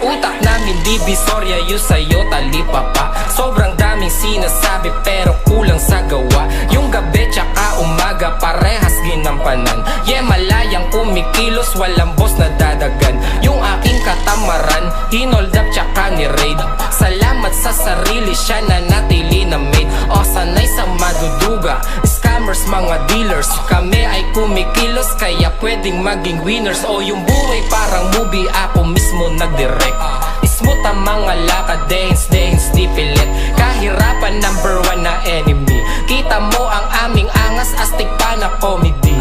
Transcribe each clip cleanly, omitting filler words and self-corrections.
utak namin divisorya, yung sa'yo talipa pa. Sobrang daming sinasabi pero kulang sa gawa. Yung gabi tsaka umaga parehas ginampanan. Malayang kumikilos, walang boss na dadagan. Yung aking katamaran, hinold up tsaka ni-raid. Salamat sa sarili, siya na natili na made. O sanay sa maduduga, scammers, mga dealers. Kami ay kumikilos, kaya pwedeng maging winners. O yung buhay parang movie, ako mismo nagdirect. Smooth ang mga lakad, dehins di pilit. Kahirapan number one na enemy. Kita mo ang aming angas, astig pa na comedy.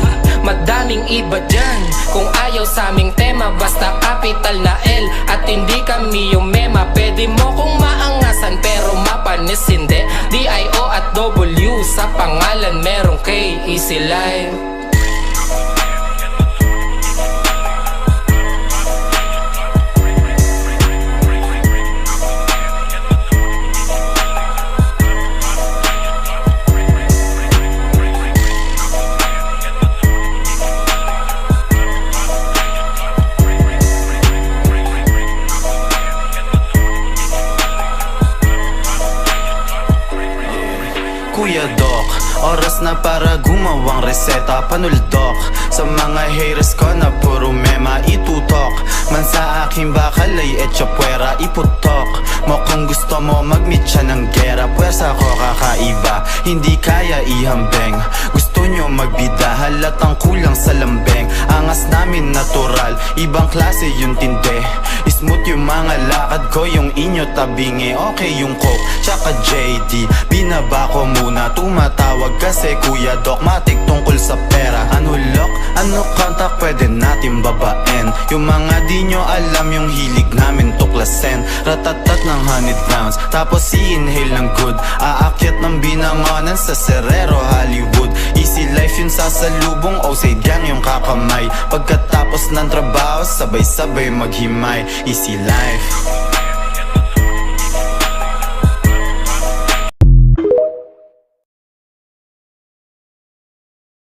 Madaming iba dyan, kung ayaw sa aming tema, basta capital na L at hindi kami yung mema. Pwede mo kong maangasan pero mapanis hindi. D-I-O at W sa pangalan merong K, easy life. Kuya Doc, oras na para gumawang reseta. Panuldok sa mga haters ko na puro mema itutok. Man sa aking bakal ay etcha puwera iputok mo kung gusto mo mag-meet siya ng gera. Pwersa ko kakaiba, hindi kaya ihambeng. Gusto nyo magbida, halatang kulang sa lambeng. Angas namin natural, ibang klase yung tinde. Smooth yung mga lakad ko, yung inyo tabingi. Okay yung coke, tsaka JD. Binaba ko muna, tumatawag kasi Kuya Doc matik tungkol sa pera. Ano lock, ano contact, pwede natin babaen. Yung mga di nyo alam, yung hilig namin tuklasen. Ratatat ng 100 rounds, tapos i-inhale ng good. Aakyat ng binangonan sa Serrero, Hollywood. Easy life yun sa salubong, O-Side gang yung kakamay. Pagkatapos ng trabaho, sabay-sabay maghimay. Easy life.